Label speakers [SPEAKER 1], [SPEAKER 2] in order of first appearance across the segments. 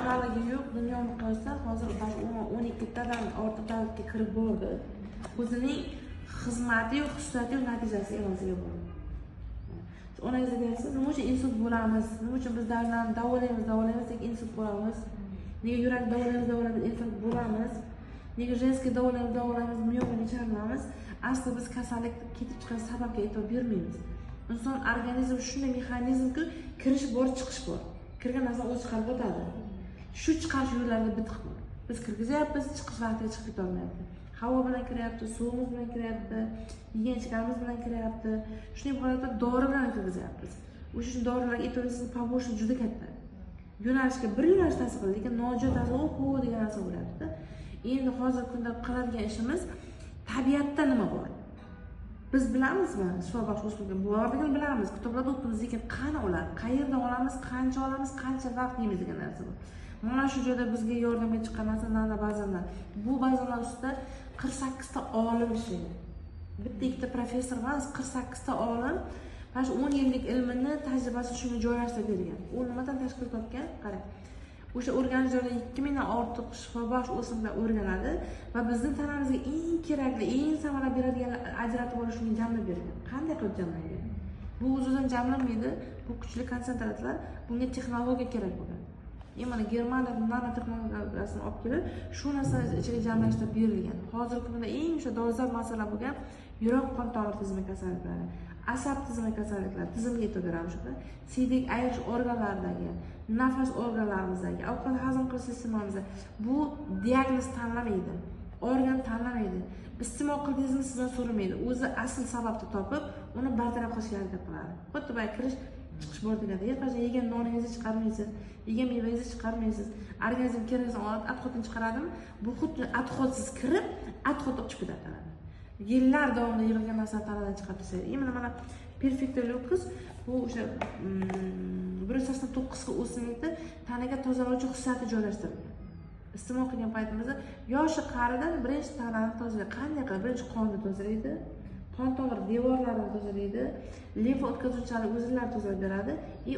[SPEAKER 1] haligi yo'q, dunyo miqyosida hozir 12 tadan ortiq davlatga kirib bordi. O'zining xizmati yo'q, xususiyati yo'q, natijasi evaziga bo'ldi. Onangizga deyapsiz, nima uchun insult bo'lamiz? Nima uchun biz davolaymiz, deb insult bo'lamiz? Nega yurak davolaymiz, infarkt bo'lamiz? Nega jenskiy davolaymiz, miyovini charlamiz? Asli biz kasallik ketib chiqqan sababga e'tibor bermaymiz. Inson organizmi shunday mexanizmki, kirish bor, chiqish bor. Kirgan narsa o'zi chiqarib o'tadi. Shu chiqarish yo'llarida bitiq bor. Biz kirgizyapmiz, chiqish vaqtiga chiqib keta olmayapti. Havo bilan kiryapti, suvimiz bilan kiryapti, yegan-ichganimiz bilan kiryapti. Shunday holatda dori bilan kirgizyapmiz. O'sha uchun dorilarga e'tiboringizni poboshi juda katta. Yo'nalishga bir yo'nalish ta'sir qiladi, lekin nojo'ya ta'sir degan narsa bo'lyapti. Endi hozirgi kunda qiladigan ishimiz tabiatda nima bor? Biz bilamizmi? Shifobaxsh o'smaga borligini bilamiz. Kitoblarda o'qiymiz, lekin qani ular? Qayerdan olamiz, qancha vaqt yeymiz degan narsa bor. Mana shu joyda bizga yordamga chiqqan narsa nana bazanlar. Bu bazanlar ustida 48 ta olim ishlaydi. Bitta ikkita professor emas, 48 ta olim mana shu 10 yillik ilmini, tajribasini shunga joylashtirib bergan. U nimadan tashkil topgan? Qarang. O'sha o'rganish joyida 2000 dan ortiq shifobaxsh o'simliklar o'rganadi va bizning tanamizga eng kerakli, eng samara beradigan ajratib olish uchun jamlab bergan. Qanday qilib jamlangan? Bu o'zidan jamlanmaydi. Bu kuchli konsentratlar, bunga texnologiya kerak bo'ladi. Mana Germaniyada nanotexnologiyasini olib kelib, shu narsani ichiga jamlashtirib berilgan. Hozirgi kunda eng o'sha dolzarb masala bo'lgan yurak qon tomir tizimi kasalliklari, asab tizimi kasalliklari tizimga e'tibor beramiz. Siydik ayirish organlaridagi, nafas organlarimizdagi, ovqat hazm qilish sistemamizda bu diagnoz tanlamaydi, organ tanlamaydi. Iste'mol qildingizmi sizdan so'ramaydi. O'zi asl sababni topib, uni bartaraf qilishga harakat qiladi. Xuddi bu kirish chiqish bor deganda, hech qachon yegan noningizni chiqarmaysiz, yegan mevangizni chiqarmaysiz. Organizm keraksan oladi, adxotini chiqaradimi? Bu xuddi adxotsiz kirib, adxot chiqib ketadi. Yillar davomida yig'ilgan narsani tanadan chiqarib tashladi. Mana perfekta lukis bu o'sha 189 ga o'simlikni tanaga tozalovchi xususiyati joylashtirilgan. Iste'mol qilgan paytimizda yoshi qaridan birinchi tanani tozalaydi. Qanday qilib? Birinchi qonni tozalaydi, qon tomir devorlarini tozalaydi, limfa o'tkazuvchilar uzvlarni tozalab beradi,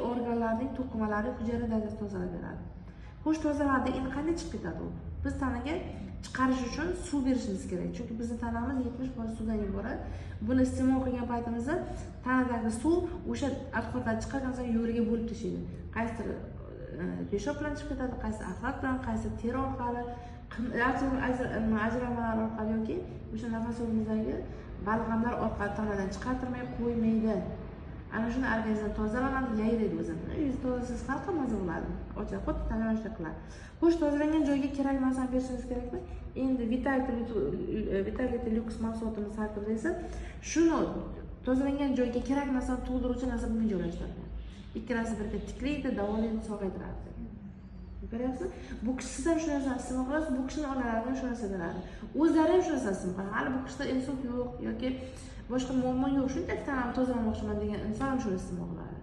[SPEAKER 1] organlarning to'qimalari, hujayra darajasini tozalab beradi. Xo'sh, tozaladi, endi qanday chiqib ketadi u? Biz tanaga chiqarish uchun suv berishimiz kerak. Chunki bizning tanamiz 70% suvdan iborat. Buni iste'mol qilgan paytimizda tanadagi suv o'sha adxotlar chiqqan so'ng yo'liga bo'lib tashlaydi. Qaysidir peshob bilan chiqib ketadi, qaysi axlat bilan, qaysi teri orqali, ajramalar orqali yoki o'sha nafas yo'limizdagi balg'amlar orqali tanadan chiqartirmay qo'ymaydi. Ana shuni organizm tozalanadi, yayraydi o'zini. Yuz tozasiz qanaqa maza bo'ladi? Ochib, xuddi tanamashda qiladi. Xo'sh, tozalangan joyga kerak narsani berishingiz kerakmi? Endi Vitality Lux mahsulotimiz tarkibida esa shuni tozalangan joyga kerak narsani to'ldiruvchi narsa bunga joylashtirilgan. Ikkalasi birga tiklaydi, davolaydi, sog'aytiradi. Ko'ryapsizmi? Bu kishi siz ham shu narsani iste'mol qilasiz, bu kishining onalari ham shu narsani beradi. O'zlari ham shu narsani iste'mol qiladi. Hali bu kishida insult yo'q yoki boshqa muammo yo'q, shunchaki tanamni tozalamoqchiman degan inson ham shuni iste'mol qiladi.